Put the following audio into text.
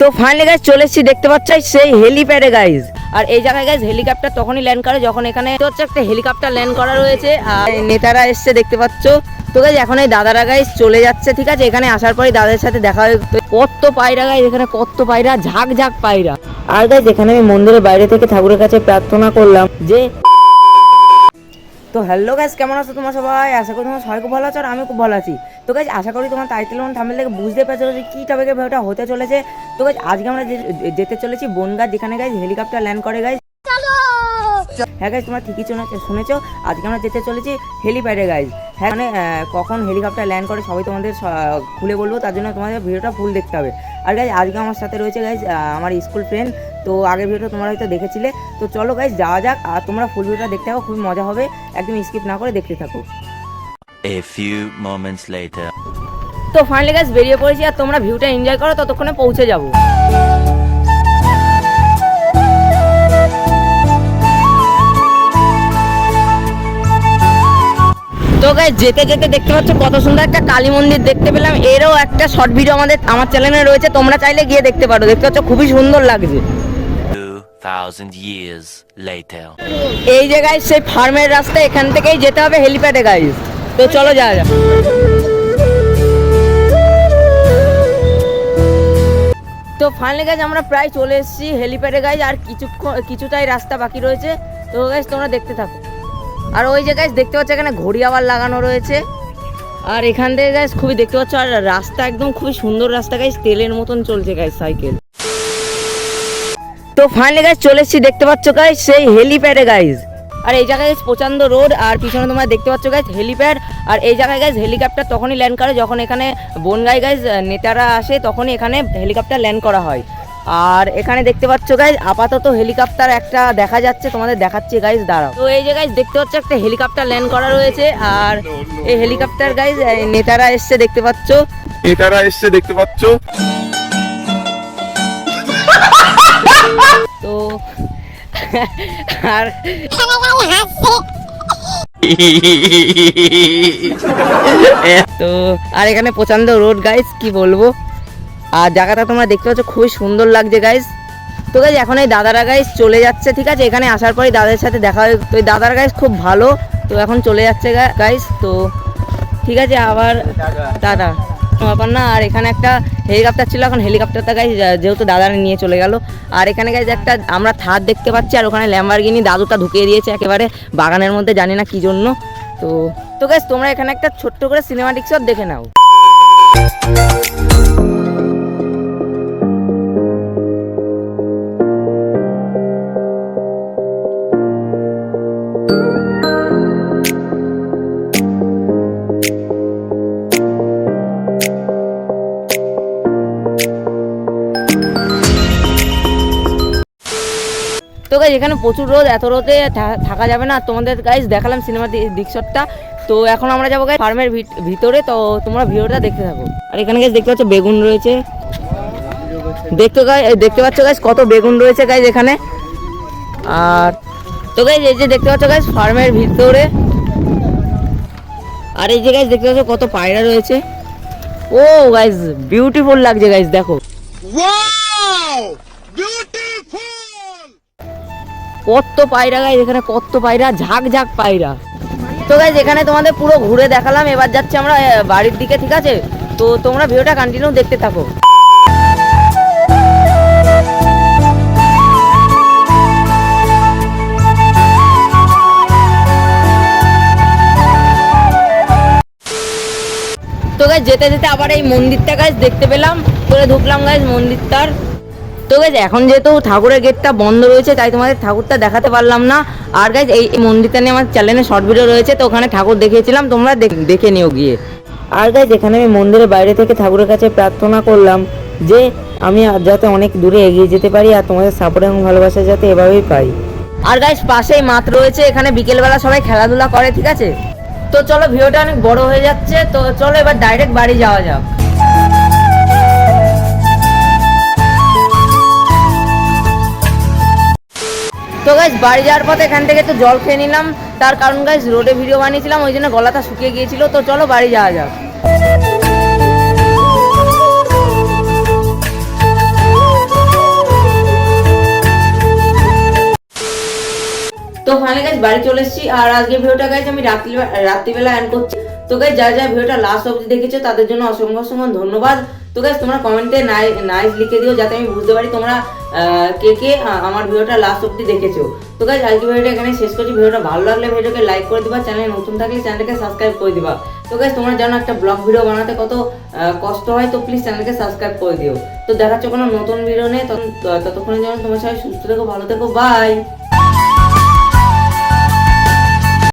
তো finally guys চলে এসেছি, দেখতে পাচ্ছ সেই হেলিপ্যাডে গাইজ। আর এই জায়গায় গাইজ হেলিকপ্টার তখনই ল্যান্ড করে যখন এখানে হচ্ছে একটা হেলিকপ্টার ল্যান্ড করা রয়েছে আর নেতারা এসছে দেখতে পাচ্ছ। তো গাইজ এখন এই দাদারা গাইজ চলে যাচ্ছে, ঠিক আছে। এখানে আসার পরে দাদার সাথে দেখা হয়। কত পায়রা গাইজ, এখানে কত পায়রা, ঝাঁক ঝাঁক পায়রা। আর গাইজ এখানে আমি মন্দিরের বাইরে থেকে ঠাকুরের কাছে প্রার্থনা করলাম যে তো হ্যালো গাইজ, কেমন আছো তোমরা সবাই? আশা করি তোমার সবাই খুব ভালো আছো আর আমি খুব ভালো আছি। তো গাইজ আশা করি তোমার টাইটেল এবং থাম্বনেল থেকে বুঝতে পেরেছো যে কী টপিকের ভিডিওটা হতে চলেছে। তো গাইজ আজকে আমরা যেতে চলেছি বনগাঁ, যেখানে গাইজ হেলিকপ্টার ল্যান্ড করে গাইজ। হ্যাঁ গাইজ, তোমরা ঠিকই শুনেছো, আজকে আমরা যেতে চলেছি হেলিপ্যাডে গাইজ। হ্যাঁ মানে কখন হেলিকপ্টার ল্যান্ড করে সবাই তোমাদের খুলে বলবো, তার জন্য তোমাদের ভিডিওটা ফুল দেখতে হবে। আর গাইজ আজকে আমার সাথে রয়েছে গাইজ আমার স্কুল ফ্রেন্ড। তো আগের ভিডিওটা তোমরা হয়তো দেখেছিলে। তো চলো গাইজ যাওয়া যাক, আর তোমরা ফুল ভিডিওটা দেখতে থাকো, খুবই মজা হবে, একদম স্কিপ না করে দেখতে থাকো। A few moments later. তো ফাইনালি গাইজ বেরিয়ে পড়েছি, আর তোমরা ভিউটা এনজয় করো, ততক্ষণে পৌঁছে যাবো। তো গাইজ যেতে যেতে দেখতে পাচ্ছ কত সুন্দর একটা কালী মন্দির দেখতে পেলাম। এরও একটা শর্ট ভিডিও আমার চ্যানেলে রয়েছে, তোমরা চাইলে গিয়ে দেখতে পারো। দেখতে পাচ্ছ খুবই সুন্দর লাগছে। 2000 years later. এই যে গাইজ সেই ফার্মের রাস্তা, এখান থেকেই যেতে হবে হেলিপ্যাডে গাইজ। তো চলো যাওয়া যাক। তো ফাইনালি গাইজ আমরা প্রায় চলে এসেছি হেলিপ্যাডে গাইজ, আর কিছুটাই রাস্তা বাকি রয়েছে। তো গাইজ তোমরা দেখতে থাকো। আর ওই যে গাইজ দেখতে পাচ্ছ এখানে ঘড়ি আবার লাগানো রয়েছে। আর এখান থেকে গাইজ খুবই দেখতে পাচ্ছ, আর রাস্তা একদম খুবই সুন্দর রাস্তা গাইজ, তেলের মতন চলছে গাইজ সাইকেল। তো ফাইনালি গাইজ চলে এসেছি, দেখতে পাচ্ছ গাইজ সেই হেলিপ্যাডে গাইজ। আর এই জায়গায় গাইজ প্রচণ্ড রোড, আর পিছনে তোমরা দেখতে পাচ্ছ গাইজ হেলিপ্যাড। আর এই জায়গায় গাইজ হেলিকপ্টার তখনই ল্যান্ড করে যখন এখানে বনগাঁ গাইজ নেতারা আসে, তখনই এখানে হেলিকপ্টার ল্যান্ড করা হয়। আর এখানে দেখতে পাচ্ছ গাইজ আপাতত হেলিকপ্টার একটা দেখা যাচ্ছে, তোমাদের দেখাচ্ছি গাইজ, দাঁড়াও। তো এই যে গাইজ দেখতে পাচ্ছ একটা হেলিকপ্টার ল্যান্ড করা রয়েছে, আর এই হেলিকপ্টার গাইজ নেতারা এসছে দেখতে পাচ্ছ। তো আর তো আর এখানে প্রচন্ড রোড গাইজ, কি বলবো। আর জায়গাটা তোমরা দেখতে পাচ্ছ খুবই সুন্দর লাগছে গাইজ। তো গাইজ এখন এই দাদারা গাইজ চলে যাচ্ছে, ঠিক আছে। এখানে আসার পরে দাদার সাথে দেখা হয়। তো এই দাদারা গাইজ খুব ভালো, তো এখন চলে যাচ্ছে গাইজ। তো ঠিক আছে, আবার দাদা ব্যাপার না। আর এখানে একটা হেলিকপ্টার ছিল, এখন হেলিকপ্টারটা গাইজ যেহেতু দাদারা নিয়ে চলে গেল। আর এখানে গাইজ একটা আমরা থার দেখতে পাচ্ছি, আর ওখানে ল্যাম্বরগিনি দাদুটা ঢুকিয়ে দিয়েছে একেবারে বাগানের মধ্যে, জানি না কি জন্য। তো গাইজ তোমরা এখানে একটা ছোট্ট করে সিনেমাটিক শট দেখে নাও। তো গাইজ এখানে প্রচুর রোদ, এত রোদে থাকা যাবে না। তোমাদের গাইজ দেখালাম সিনেমার দিকশটটা। তো এখন আমরা যাবো গাইজ ফার্মের ভিতরে, তো তোমরা ভিডিওটা দেখতে থাকো। আর এখানে গাইজ দেখতে পাচ্ছ বেগুন রয়েছে, দেখতে পাচ্ছ গাইজ কত বেগুন রয়েছে গাইজ এখানে। আর তো গাইজ এই যে দেখতে পাচ্ছ গাইজ ফার্মের ভিতরে, আর এই যে গাইজ দেখতে পাচ্ছ কত পায়রা রয়েছে। ও গাইজ বিউটিফুল লাগছে গাইজ, দেখো কত পায়রা গাইজ, এখানে কত পায়রা, ঝাঁক ঝাঁক পায়রা। তো গাইজ এখানে তোমাদের পুরো ঘুরে দেখালাম, এবার যাচ্ছি আমরা বাড়ির দিকে, ঠিক আছে। তো তোমরা ভিডিওটা কন্টিনিউ দেখতে থাকো। তো গাইজ যেতে যেতে আবার এই মন্দিরটা গাইজ দেখতে পেলাম, করে ঢুকলাম গাইজ মন্দিরটার। তো গাইজ এখন যেহেতু ঠাকুরের গেটটা বন্ধ রয়েছে, তাই তোমাদের ঠাকুরটা দেখাতে পারলাম না। আর গাইজ এই মন্দিরটা নিয়ে আমার চ্যানেলে শর্ট ভিডিও রয়েছে, তো ওখানে ঠাকুর দেখিয়েছিলাম, তোমরা দেখে নিও গিয়ে। আর গাইজ এখানে আমি মন্দিরের বাইরে থেকে ঠাকুরের কাছে প্রার্থনা করলাম যে আমি যাতে অনেক দূরে এগিয়ে যেতে পারি, আর তোমাদের সাপোর্ট এবং ভালোবাসা যাতে এভাবেই পাই। আর গাইজ পাশেই মাঠ রয়েছে, এখানে বিকেলবেলা সবাই খেলাধুলা করে, ঠিক আছে। তো চলো ভিডিওটা অনেক বড় হয়ে যাচ্ছে, তো চলো এবার ডাইরেক্ট বাড়ি যাওয়া যাক। তো গাইজ বাড়ি যাওয়ার পথে এখান থেকে তো জল খেয়ে নিলাম, তার কারণ গাইজ রোডে ভিডিও বানিয়েছিলাম, ওই জন্য গলাটা শুকিয়ে গিয়েছিল। তো চলো বাড়ি যাওয়া যাক। তো ফাইনালি গাইস বাড়ি চলে এসেছি। আর আজকে ভিডিওটা গাইস আমি রাত্রিবেলা এন্ড করছি। তো গাইস যারা ভিডিওটা লাস্ট অবধি দেখেছো তাদের জন্য অসংখ্য অসংখ্য ধন্যবাদ। তো গাইস তোমরা কমেন্টে নাইস লিখে দিও যাতে আমি বুঝতে পারি তোমরা কে কে আমার ভিডিওটা লাস্ট অবধি দেখেছো। তো গাইস আজকে ভিডিওটা এখানে শেষ করছি। ভিডিওটা ভালো লাগলে ভিডিওকে লাইক করে দিবা, চ্যানেলে নতুন থাকলে চ্যানেলটাকে সাবস্ক্রাইব করে দিবা। তো গাইস তোমরা জানো একটা ব্লগ ভিডিও বানাতে কত কষ্ট হয়, তো প্লিজ চ্যানেলকে সাবস্ক্রাইব করে দিও। তো দেখা হচ্ছে কোনো নতুন ভিডিও নেই, ততক্ষণের জন্য তোমার সবাই সুস্থ থেকো, ভালো থেকো, বাই।